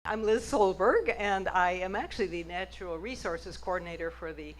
I'm Liz Solberg, and I am actually the Natural Resources Coordinator for the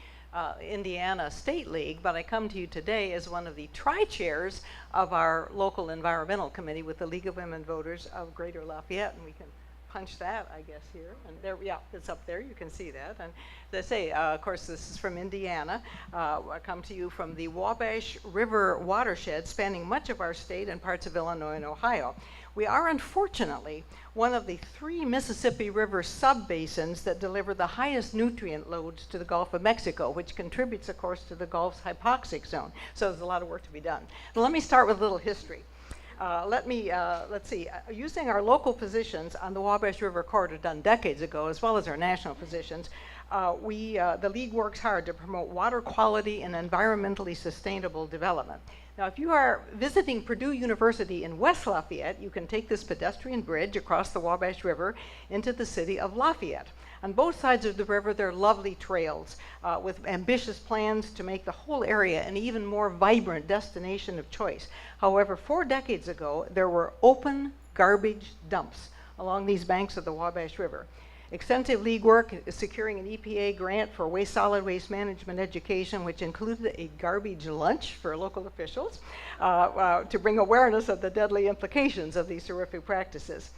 Indiana State League, but I come to you today as one of the tri-chairs of our local environmental committee with the League of Women Voters of Greater Lafayette, and we can punch that, I guess, here. And there, yeah, it's up there. You can see that. And as I say, of course, this is from Indiana. I come to you from the Wabash River watershed, spanning much of our state and parts of Illinois and Ohio. We are, unfortunately, one of the 3 Mississippi River subbasins that deliver the highest nutrient loads to the Gulf of Mexico, which contributes, of course, to the Gulf's hypoxic zone. So there's a lot of work to be done. Now, let me start with a little history. Let's see, using our local positions on the Wabash River corridor done decades ago, as well as our national positions, the League works hard to promote water quality and environmentally sustainable development. Now, if you are visiting Purdue University in West Lafayette, you can take this pedestrian bridge across the Wabash River into the city of Lafayette. On both sides of the river, there are lovely trails with ambitious plans to make the whole area an even more vibrant destination of choice. However, 4 decades ago, there were open garbage dumps along these banks of the Wabash River. Extensive League work is securing an EPA grant for solid waste management education, which included a garbage lunch for local officials to bring awareness of the deadly implications of these horrific practices.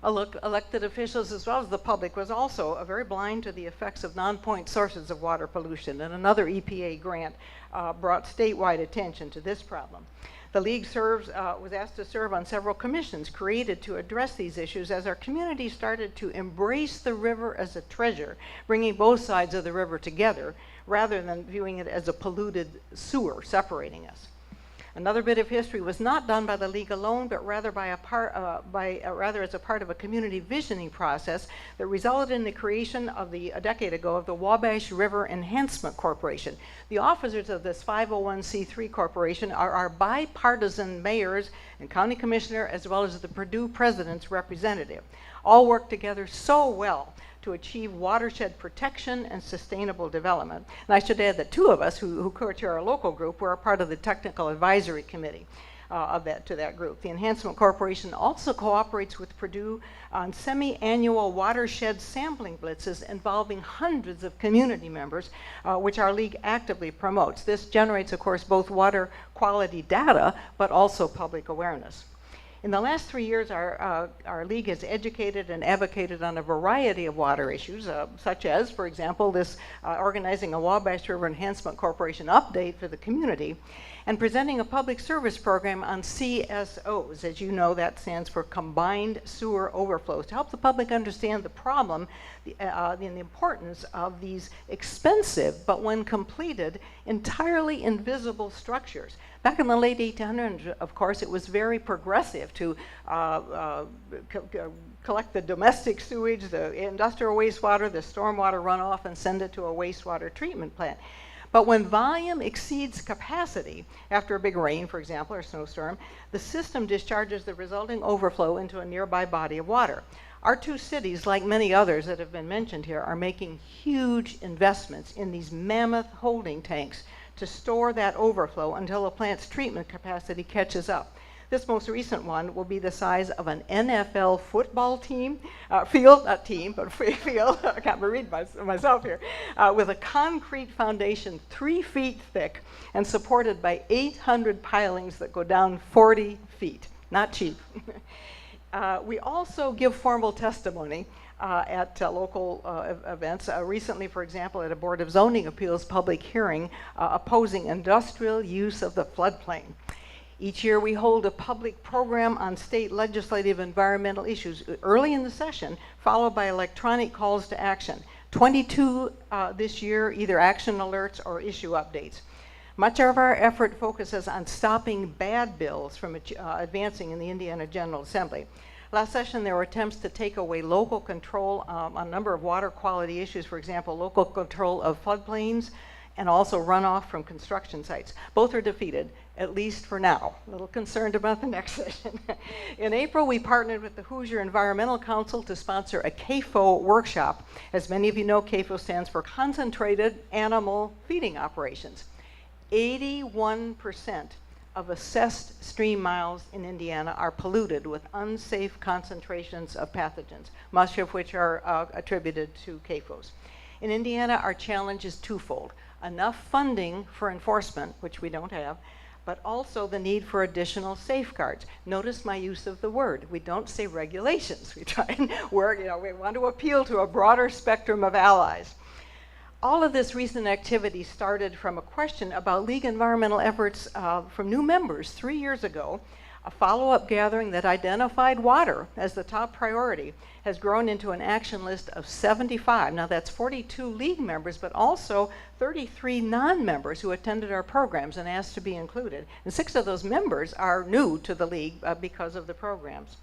Elected officials as well as the public was also very blind to the effects of non-point sources of water pollution, and another EPA grant brought statewide attention to this problem. The League was asked to serve on several commissions created to address these issues as our community started to embrace the river as a treasure, bringing both sides of the river together rather than viewing it as a polluted sewer separating us. Another bit of history was not done by the League alone, but rather rather as a part of a community visioning process that resulted in the creation of a decade ago of the Wabash River Enhancement Corporation. The officers of this 501c3 corporation are our bipartisan mayors and county commissioner, as well as the Purdue president's representative. All work together so well to achieve watershed protection and sustainable development. And I should add that 2 of us who co-chair our local group were a part of the technical advisory committee to that group. The Enhancement Corporation also cooperates with Purdue on semi-annual watershed sampling blitzes involving hundreds of community members, which our League actively promotes. This generates, of course, both water quality data, but also public awareness. In the last 3 years, our League has educated and advocated on a variety of water issues, such as, for example, this organizing a Wabash River Enhancement Corporation update for the community, and presenting a public service program on CSOs. As you know, that stands for Combined Sewer Overflows, to help the public understand the problem and the importance of these expensive, but when completed, entirely invisible structures. Back in the late 1800s, of course, it was very progressive to collect the domestic sewage, the industrial wastewater, the stormwater runoff, and send it to a wastewater treatment plant. But when volume exceeds capacity, after a big rain, for example, or snowstorm, the system discharges the resulting overflow into a nearby body of water. Our 2 cities, like many others that have been mentioned here, are making huge investments in these mammoth holding tanks to store that overflow until the plant's treatment capacity catches up. This most recent one will be the size of an NFL football team, field, not team, but field, I can't read myself here, with a concrete foundation 3 feet thick and supported by 800 pilings that go down 40 feet. Not cheap. We also give formal testimony at local events. Recently, for example, at a Board of Zoning Appeals public hearing opposing industrial use of the floodplain. Each year we hold a public program on state legislative environmental issues early in the session, followed by electronic calls to action. 22 this year, either action alerts or issue updates. Much of our effort focuses on stopping bad bills from advancing in the Indiana General Assembly. Last session, there were attempts to take away local control on a number of water quality issues, for example, local control of floodplains and also runoff from construction sites. Both are defeated, at least for now. A little concerned about the next session. In April, we partnered with the Hoosier Environmental Council to sponsor a CAFO workshop. As many of you know, CAFO stands for Concentrated Animal Feeding Operations. 81% of assessed stream miles in Indiana are polluted with unsafe concentrations of pathogens, much of which are attributed to CAFOs. In Indiana, our challenge is twofold: enough funding for enforcement, which we don't have, but also the need for additional safeguards. Notice my use of the word. We don't say regulations. We try and work, we want to appeal to a broader spectrum of allies. All of this recent activity started from a question about league environmental efforts from new members 3 years ago. A follow-up gathering that identified water as the top priority has grown into an action list of 75. Now that's 42 league members, but also 33 non-members who attended our programs and asked to be included. And 6 of those members are new to the league because of the programs.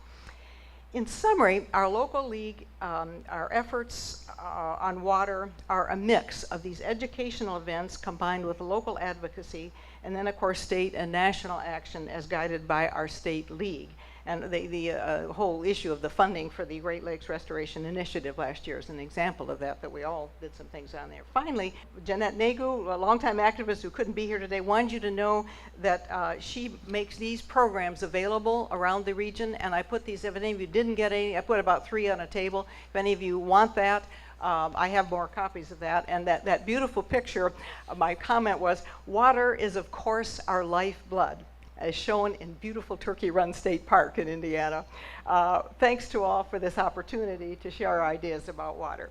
In summary, our local league, our efforts on water are a mix of these educational events combined with local advocacy, and then of course state and national action as guided by our state league. And the whole issue of the funding for the Great Lakes Restoration Initiative last year is an example of that we all did some things on there. Finally, Jeanette Nagu, a longtime activist who couldn't be here today, wanted you to know that she makes these programs available around the region, and I put these, if any of you didn't get any, I put about 3 on a table. If any of you want that, I have more copies of that. And that beautiful picture, my comment was, water is of course our lifeblood, as shown in beautiful Turkey Run State Park in Indiana. Thanks to all for this opportunity to share our ideas about water.